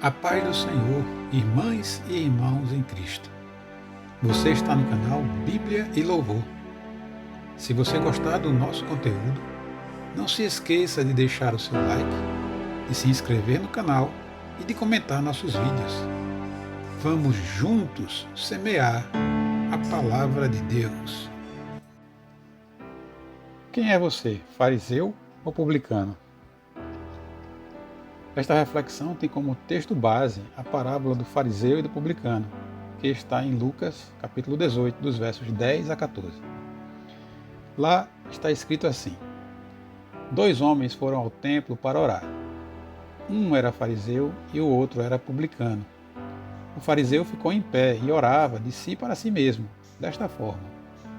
A paz do Senhor, irmãs e irmãos em Cristo. Você está no canal Bíblia e Louvor. Se você gostar do nosso conteúdo, não se esqueça de deixar o seu like, de se inscrever no canal e de comentar nossos vídeos. Vamos juntos semear a palavra de Deus. Quem é você, fariseu ou publicano? Esta reflexão tem como texto base a parábola do fariseu e do publicano, que está em Lucas, capítulo 18, dos versos 10 a 14. Lá está escrito assim: 2 homens foram ao templo para orar. Um era fariseu e o outro era publicano. O fariseu ficou em pé e orava de si para si mesmo, desta forma: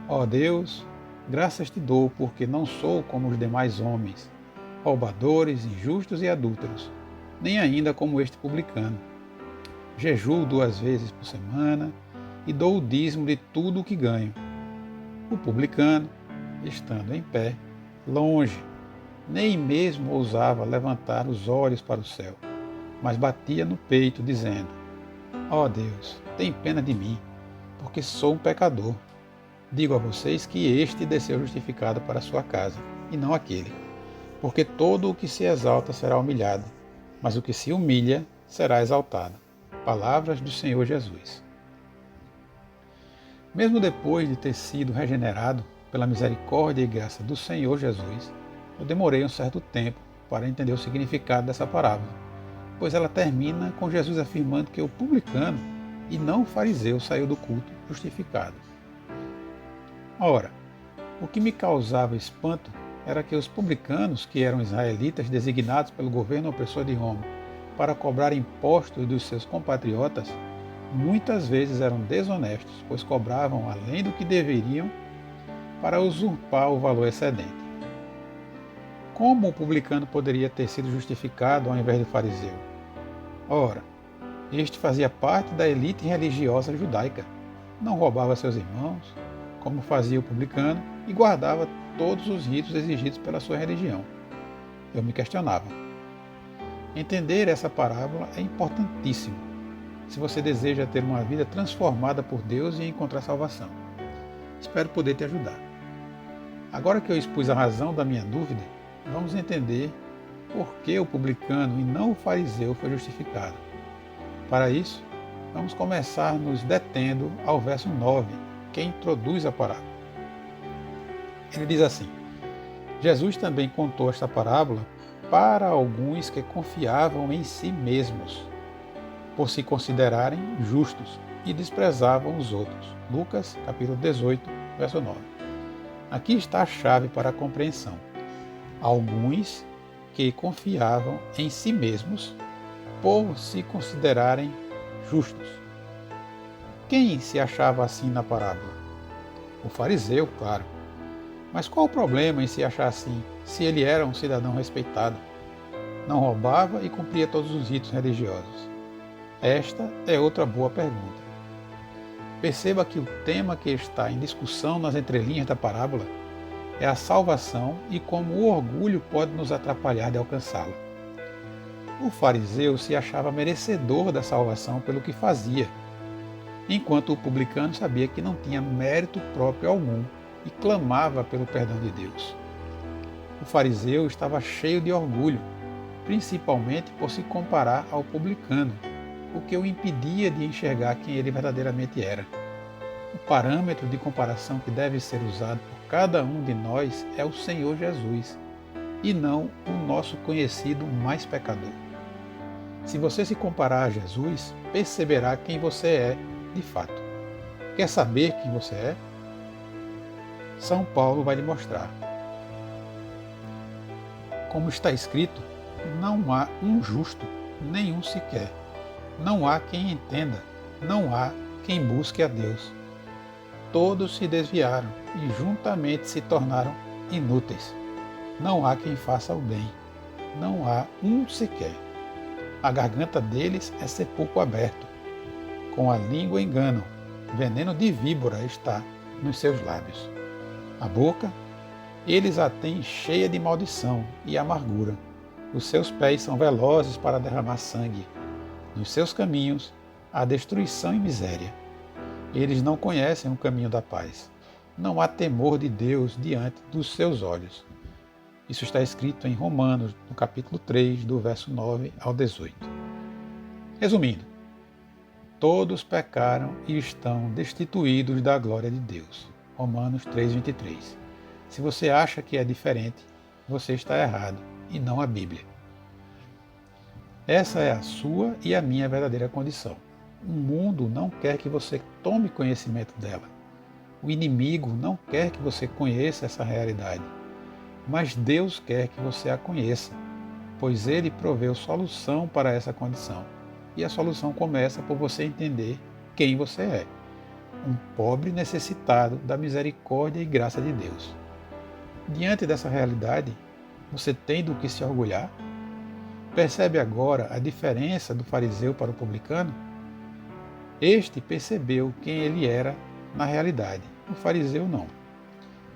Ó Deus, graças te dou porque não sou como os demais homens, roubadores, injustos e adúlteros, nem ainda como este publicano. Jejuo 2 vezes por semana e dou o dízimo de tudo o que ganho. O publicano, estando em pé, longe, nem mesmo ousava levantar os olhos para o céu, mas batia no peito, dizendo: Ó Deus, tem pena de mim, porque sou um pecador. Digo a vocês que este desceu justificado para a sua casa, e não aquele. Porque todo o que se exalta será humilhado, mas o que se humilha será exaltado. Palavras do Senhor Jesus. Mesmo depois de ter sido regenerado pela misericórdia e graça do Senhor Jesus, eu demorei um certo tempo para entender o significado dessa parábola, pois ela termina com Jesus afirmando que o publicano e não o fariseu saiu do culto justificado. Ora, o que me causava espanto era que os publicanos, que eram israelitas designados pelo governo opressor de Roma para cobrar impostos dos seus compatriotas, muitas vezes eram desonestos, pois cobravam além do que deveriam para usurpar o valor excedente. Como o publicano poderia ter sido justificado ao invés do fariseu? Ora, este fazia parte da elite religiosa judaica, não roubava seus irmãos, como fazia o publicano, e guardava todos os ritos exigidos pela sua religião. Eu me questionava. Entender essa parábola é importantíssimo se você deseja ter uma vida transformada por Deus e encontrar salvação. Espero poder te ajudar. Agora que eu expus a razão da minha dúvida, vamos entender por que o publicano e não o fariseu foi justificado. Para isso, vamos começar nos detendo ao verso 9, que introduz a parábola. Ele diz assim: Jesus também contou esta parábola para alguns que confiavam em si mesmos, por se considerarem justos, e desprezavam os outros. Lucas, capítulo 18, verso 9. Aqui está a chave para a compreensão. Alguns que confiavam em si mesmos, por se considerarem justos. Quem se achava assim na parábola? O fariseu, claro. Mas qual o problema em se achar assim, se ele era um cidadão respeitado? Não roubava e cumpria todos os ritos religiosos? Esta é outra boa pergunta. Perceba que o tema que está em discussão nas entrelinhas da parábola é a salvação e como o orgulho pode nos atrapalhar de alcançá-la. O fariseu se achava merecedor da salvação pelo que fazia, enquanto o publicano sabia que não tinha mérito próprio algum e clamava pelo perdão de Deus. O fariseu estava cheio de orgulho, principalmente por se comparar ao publicano, o que o impedia de enxergar quem ele verdadeiramente era. O parâmetro de comparação que deve ser usado por cada um de nós é o Senhor Jesus, e não o nosso conhecido mais pecador. Se você se comparar a Jesus, perceberá quem você é de fato. Quer saber quem você é? São Paulo vai lhe mostrar. Como está escrito, não há um justo, nenhum sequer. Não há quem entenda, não há quem busque a Deus. Todos se desviaram e juntamente se tornaram inúteis. Não há quem faça o bem, não há um sequer. A garganta deles é sepulcro aberto. Com a língua enganam, veneno de víbora está nos seus lábios. A boca, eles a têm cheia de maldição e amargura. Os seus pés são velozes para derramar sangue. Nos seus caminhos há destruição e miséria. Eles não conhecem o caminho da paz. Não há temor de Deus diante dos seus olhos. Isso está escrito em Romanos, no capítulo 3, do verso 9 ao 18. Resumindo, todos pecaram e estão destituídos da glória de Deus. Romanos 3, 23. Se você acha que é diferente, você está errado, e não a Bíblia. Essa é a sua e a minha verdadeira condição. O mundo não quer que você tome conhecimento dela. O inimigo não quer que você conheça essa realidade. Mas Deus quer que você a conheça, pois Ele proveu solução para essa condição. E a solução começa por você entender quem você é. Um pobre necessitado da misericórdia e graça de Deus. Diante dessa realidade, você tem do que se orgulhar? Percebe agora a diferença do fariseu para o publicano? Este percebeu quem ele era na realidade, o fariseu não.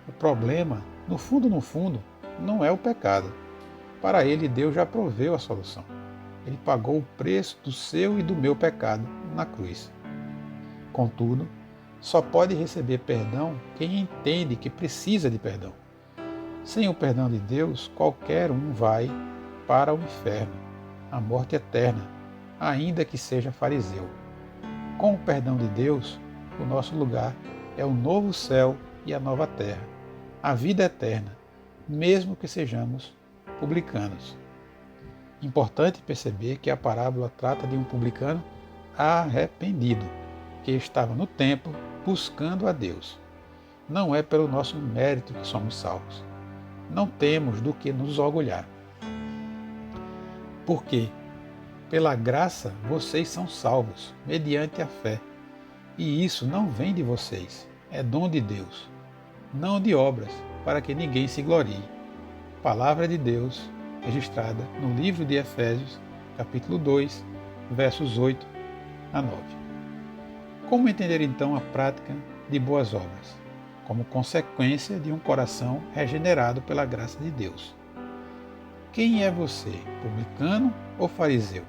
O problema, no fundo, não é o pecado. Para ele, Deus já proveu a solução. Ele pagou o preço do seu e do meu pecado na cruz. Contudo, só pode receber perdão quem entende que precisa de perdão. Sem o perdão de Deus, qualquer um vai para o inferno, a morte eterna, ainda que seja fariseu. Com o perdão de Deus, o nosso lugar é o novo céu e a nova terra, a vida eterna, mesmo que sejamos publicanos. Importante perceber que a parábola trata de um publicano arrependido, que estava no templo buscando a Deus. Não é pelo nosso mérito que somos salvos. Não temos do que nos orgulhar. Porque, pela graça, vocês são salvos, mediante a fé. E isso não vem de vocês, é dom de Deus, não de obras, para que ninguém se glorie. Palavra de Deus, registrada no livro de Efésios, capítulo 2, versos 8 a 9. Como entender então a prática de boas obras? Como consequência de um coração regenerado pela graça de Deus. Quem é você, publicano ou fariseu?